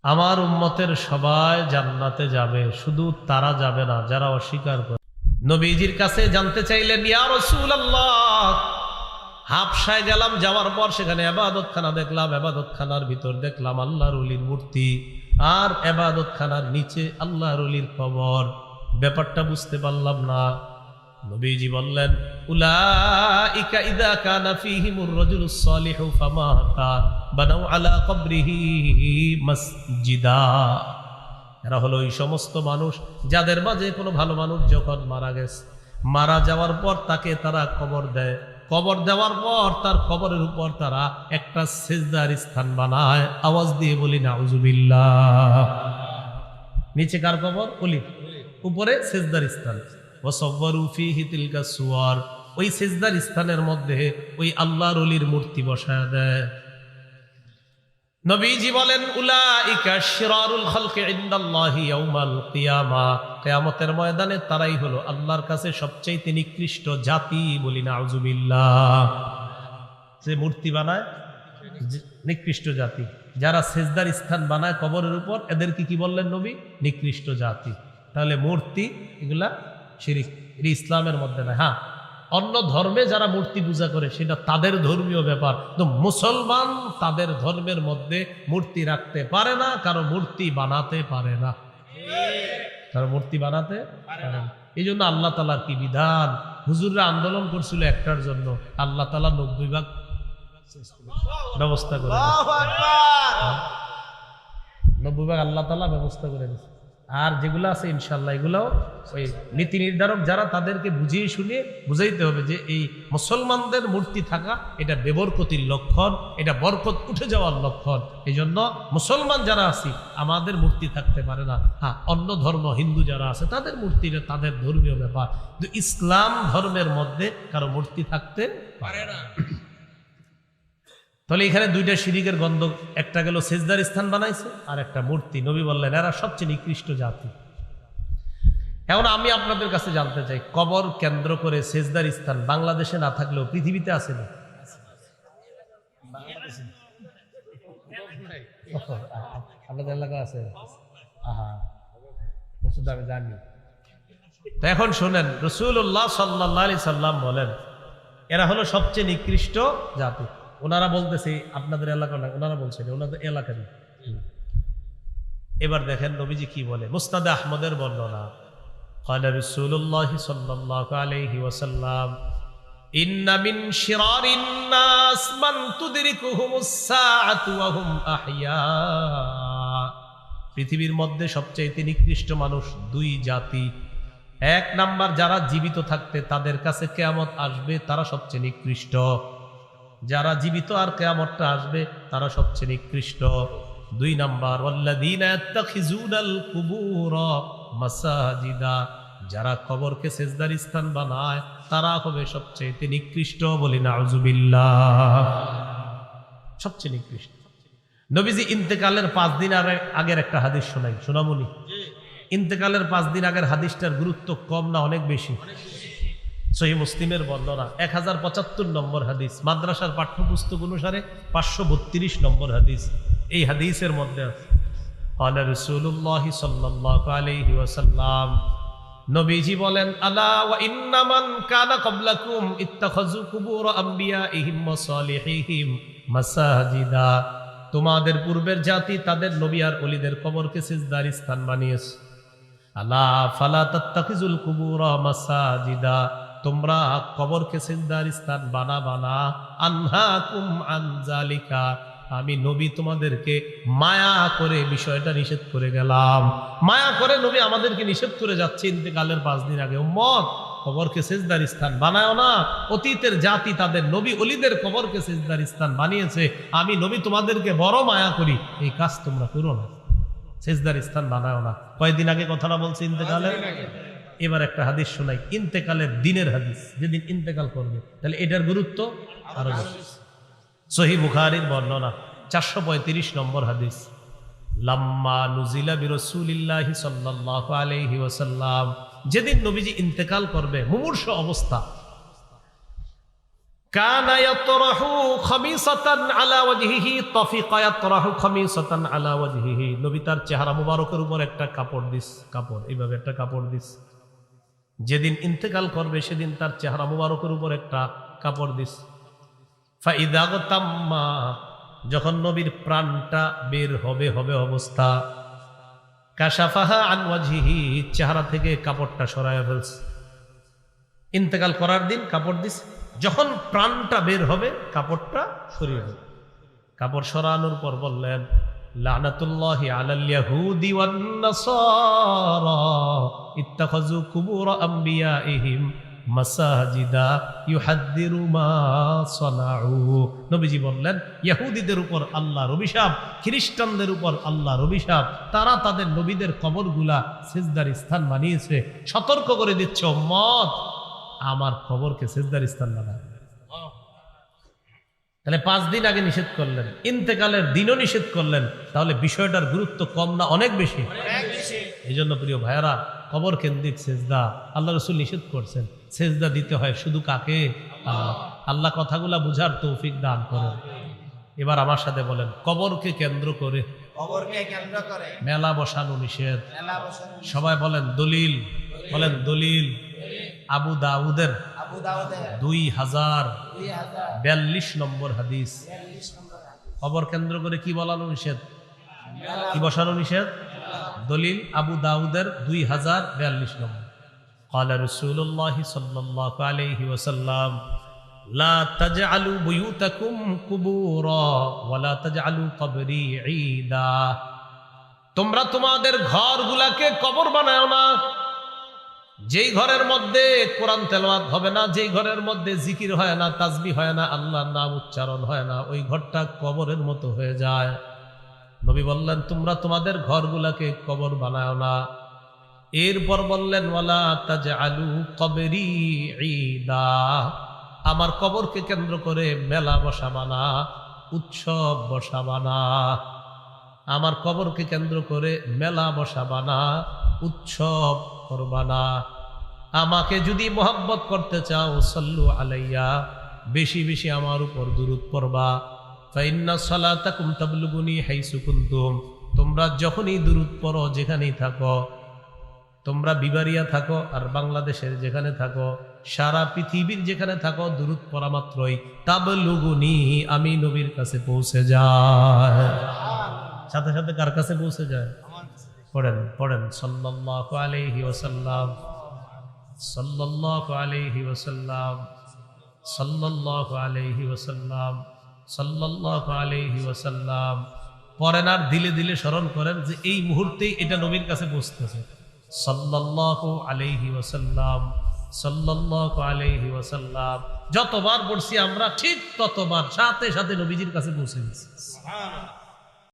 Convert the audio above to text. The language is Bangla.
আমার উম্মতের সবাই জান্নাতে যাবে, শুধু তারা যাবে না যারা অস্বীকার করে। নবীজির কাছে জানতে চাইলেন, ইয়া রাসূলুল্লাহ, হাবশায় গেলাম, যাওয়ার পর সেখানে ইবাদতখানা দেখলাম, ইবাদতখানার ভিতর দেখলাম আল্লাহর ওলির মূর্তি, আর ইবাদতখানার নিচে আল্লাহর ওলির কবর। ব্যাপারটা বুঝতে পারলাম না। নবীজি বললেন, উলাইকা ইযা কানা ফীহিমুর রাজুলুস সালিহু ফামাতা বানাউ আলা কবরিহি মসজিদা। এরা হলো ওই সমস্ত মানুষ যাদের মাঝে কোনো ভালো মানুষ যখন মারা গেছে, মারা যাওয়ার পর তাকে তারা কবর দেয়, কবর দেওয়ার পর তার কবরের উপর তারা একটা সিজদার স্থান বানায়। আওয়াজ দিয়ে বলি নাউজুবিল্লাহ। নিচে কার কবর? ওলির, উপরে সিজদার স্থান। ওয়াসাওয়ারু ফীহি তিলকা সুওয়ার, ওই সিজদার স্থানের মধ্যে ওই আল্লাহর ওলির মূর্তি বসায় দেয়। নবীজি বলেন, উলাইকা শিরারুল খালকি ইনদাল্লাহি ইয়াউমাল কিয়ামা, কিয়ামতের ময়দানে তারাই হলো আল্লাহর কাছে সবচেয়ে নিকৃষ্ট জাতি। বলি নাউজুবিল্লাহ। যে মূর্তি বানায় নিকৃষ্ট জাতি, যারা সিজদার স্থান বানায় কবরের উপর, এদেরকে কি বললেন নবী? নিকৃষ্ট জাতি। তাহলে মূর্তি এগুলা শিরিক, এটা ইসলামের মধ্যে না। হ্যাঁ, অন্য ধর্মে যারা মূর্তি পূজা করে সেটা তাদের ধর্মীয় ব্যাপার, তো মুসলমান তাদের ধর্মের মধ্যে মূর্তি রাখতে পারে না, কারো মূর্তি বানাতে পারে না, কারো মূর্তি বানাতে পারে না। এই জন্য আল্লাহ তাআলার কি বিধান, হুজুররা আন্দোলন করছিল একটার জন্য, আল্লাহ তাআলা 90 ভাগ ব্যবস্থা করে, 90 ভাগ আল্লাহ তাআলা ব্যবস্থা করে দিয়েছে। আর যেগুলো আছে ইনশাল্লাহ এগুলাও ওই নীতি নির্ধারক যারা, তাদেরকে বুঝিয়ে শুনিয়ে বুঝাইতে হবে যে এই মুসলমানদের মূর্তি থাকা এটা বেবরকতির লক্ষণ, এটা বরকত উঠে যাওয়ার লক্ষণ। এই জন্য মুসলমান যারা আছি আমাদের মূর্তি থাকতে পারে না। হ্যাঁ, অন্য ধর্ম হিন্দু যারা আছে তাদের মূর্তিটা তাদের ধর্মীয় ব্যাপার, কিন্তু ইসলাম ধর্মের মধ্যে কারো মূর্তি থাকতে পারে না। তাহলে এখানে দুইটা শিরিকের গন্ধ, একটা গেল সিজদার স্থান বানাইছে, আর একটা মূর্তি। নবী বললেন এরা সবচেয়ে নিকৃষ্ট জাতি। এখন আমি আপনাদের কাছে জানতে চাই, কবর কেন্দ্র করে সিজদার স্থান বাংলাদেশে না থাকলেও পৃথিবীতে আছে না? আপনাদের এলাকা আছে? আমি জানি। তো এখন শোনেন, রাসূলুল্লাহ সাল্লাল্লাহু আলাইহি সাল্লাম বলেন এরা হলো সবচেয়ে নিকৃষ্ট জাতি। ওনারা বলতেছে আপনাদের এলাকা না, ওনারা বলছেন ওনাদের এলাকারই। এবার দেখেন নবীজি কি বলে। মুসনাদে আহমদের বর্ণনা, قال رسول الله صلى الله عليه وسلم إن من شرار الناس من تدركهم الساعة وهم أحياء। পৃথিবীর মধ্যে সবচেয়ে নিকৃষ্ট মানুষ দুই জাতি। এক নাম্বার, যারা জীবিত থাকতে তাদের কাছে কিয়ামত আসবে তারা সবচেয়ে নিকৃষ্ট। যারা জীবিত আর কিয়ামতটা আসবে তারা সবচেয়ে নিকৃষ্ট। দুই নাম্বার, ওয়াল্লাযীনা ইয়াত্তাখিযুনাল কুবুরা মাসাজিদা, যারা কবরকে সিজদার স্থান বানায় তারা হবে সবচেয়ে নিকৃষ্ট। বলি নাউজুবিল্লাহ। সবচেয়ে নিকৃষ্ট। নবীজি ইন্তেকালের 5 দিন আগের একটা হাদিস শোনাই, শোনামুনি। ইন্তেকালের 5 দিন আগের হাদিসটার গুরুত্ব কম না অনেক বেশি? সহিহ মুসলিমের বর্ণনা 1075 নম্বর হাদিস, মাদ্রাসার পাঠ্যপুস্তক অনুসারে 532 নম্বর হাদিস। এই হাদিসের মধ্যে আছে, ক্বালা রাসূলুল্লাহ সাল্লাল্লাহু আলাইহি ওয়াসাল্লাম, নবীজি বলেন, আলা ওয়া ইন্না মান কানা ক্বাবলাকুম ইত্তাখাযু কুবুর আমবিয়াইহিম ওয়া সালিহিহিম মাসাজিদা। তোমাদের পূর্বের জাতি তাদের নবী আর ওলিদের কবরকে সিজদার স্থান বানিয়েছে। আলা ফালা তাত্তাখিজুল কুবুর মাসাজিদা, তোমরা কবরকে সিজদার স্থান বানাবা না। আনহাকুম আন যালিকা, আমি নবী তোমাদেরকে মায়া করে বিষয়টা নিষেধ করে গেলাম। মায়া করে নবী আমাদেরকে নিষেধ করে যাচ্ছে ইন্তেকালের 5 দিন আগে, উম্মত কবরকে সিজদার স্থান বানায়ও না। অতীতের জাতি তাদের নবী ওলিদের কবরকে সিজদার স্থান বানিয়েছে, আমি নবী তোমাদেরকে বড় মায়া করি, এই কাজ তোমরা করো না, সিজদার স্থান বানায়ও না। কয়েকদিন আগে কথাটা বলছি ইন্তেকালের। এবার একটা হাদিস শোনাই, ইন্তেকালের দিনের হাদিস, যেদিন ইন্তেকাল করবে, তাহলে এটার গুরুত্ব আরো বেশি। সহিহ বুখারীর বর্ণনা 435 নম্বর হাদিস, লাম্মা নুজিলা বিরাসূলিল্লাহি সাল্লাল্লাহু আলাইহি ওয়াসাল্লাম, যেদিন নবীজি ইন্তেকাল করবে মুমূর্ষু অবস্থা, কানা ইয়াতরাহু খামিসাতান আলা ওয়াজহিহি তাফিকা ইয়াতরাহু খামিসাতান আলা ওয়াজহিহি, নবী তার চেহারা মুবারকের উপর একটা কাপড় দিস, কাপড় এইভাবে একটা কাপড় দিস। যেদিন ইন্তেকাল করবে সেদিন তার চেহারা মুবারকের উপর একটা কাপড় দিস। ফাইদা তাম্মা, যখন নবীর প্রাণটা বের হবে অবস্থা, কাশাফাহা আন ওয়াজহিহি, চেহারা থেকে কাপড়টা সরায়া ফেলছে। ইন্তেকাল করার দিন কাপড় দিস, যখন প্রাণটা বের হবে কাপড়টা সরিয়ে দেবে। কাপড় সরানোর পর বললেন, লানাতুল্লাহি আলাল ইয়াহুদি ওয়ান নাসারা ইত্তাখাযু কুবুর আমবিয়াইহিম মাসাজিদা ইউহাদ্দিরু মা সানাউ। নবীজি বললেন, ইহুদিদের উপর আল্লাহর অভিশাপ, খ্রিস্টানদের উপর আল্লাহর অভিশাপ, তারা তাদের নবীদের কবরগুলা সিজদার স্থান বানিয়েছে। সতর্ক করে দিচ্ছে উম্মত, আমার কবরকে সিজদার স্থান বানাবে। তাহলে 5 দিন আগে নিষেধ করলেন, ইন্তেকালের দিনও নিষেধ করলেন, তাহলে বিষয়টার গুরুত্ব কম না অনেক বেশি? এই জন্য প্রিয় ভাইয়ারা, কবর কেন্দ্রিক সেজদা আল্লাহ রসুল নিষেধ করছেন। সেজদা দিতে হয় শুধু কাকে? আল্লাহ। আল্লাহ কথাগুলা বুঝার তৌফিক দান করেন। এবার আমার সাথে বলেন, কবরকে কেন্দ্র করে মেলা বসানো নিষেধ। সবাই বলেন দলিল, বলেন দলিল। আবু দাউদের 2042 নম্বর হাদিস। কবর কেন্দ্র করে কি বলানো নিষেধ, কি বসানো নিষেধ? দলিল আবু দাউদের 2042 নম্বর। قال رسول الله صلى الله عليه وسلم لا تجعلوا بيوتكم قبورا ولا تجعلوا قبري عيدا। তোমরা তোমাদের ঘরগুলাকে কবর বানাও না। যেই ঘরের মধ্যে কোরআন তেলাওয়াত হবে না, যেই ঘরের মধ্যে জিকির হয় না, তাসবিহ হয় না, আল্লাহর নাম উচ্চারণ হয় না, ওই ঘরটা কবরের মতো হয়ে যায়। নবী বললেন, তোমরা তোমাদের ঘরগুলাকে কবর বানাও না। এরপর বললেন, ওয়ালা তাজআলু কবরি ঈদা, আমার কবরকে কেন্দ্র করে মেলা বসাবা না, উৎসব বসাবা না। আমার কবরকে কেন্দ্র করে মেলা বসাবা না, উৎসব করবা না। আমাকে যদি মোহাব্বত করতে চাও, সাল্লু আলাইয়া, বেশি বেশি আমার উপর দুরূদ পড়বা। ফাইন্না সালাতাকুম তাবলুগুনি হাইসু কুনতুম, তোমরা যখনই দুরূদ পড়ো, যেখানেই থাকো, তোমরা বিবারিয়া থাকো আর বাংলাদেশের যেখানে থাকো, সারা পৃথিবীর যেখানে থাকো, দুরূদ পড়া মাত্রই তাবলুগুনি, আমি নবীর কাছে পৌঁছে যায়। সাথে সাথে কার কাছে পৌঁছে যায়? পড়েন পড়েন, সাল্লাল্লাহু আলাইহি ওয়াসাল্লাম, সাল্লাল্লাহু আলাইহি ওয়াসাল্লাম, সাল্লাল্লাহু আলাইহি ওয়াসাল্লাম, সাল্লাল্লাহু আলাইহি ওয়াসাল্লাম। পড়েন আর দিলে দিলে স্মরণ করেন যে এই মুহূর্তেই এটা নবীর কাছে পৌঁছতেছে। সাল্লাল্লাহু আলাইহি ওয়াসাল্লাম, সাল্লাল্লাহু আলাইহি ওয়াসাল্লাম। যতবার পড়ছি আমরা ঠিক ততবার সাথে সাথে নবীজির কাছে পৌঁছে গেছি। সুবহানাল্লাহ।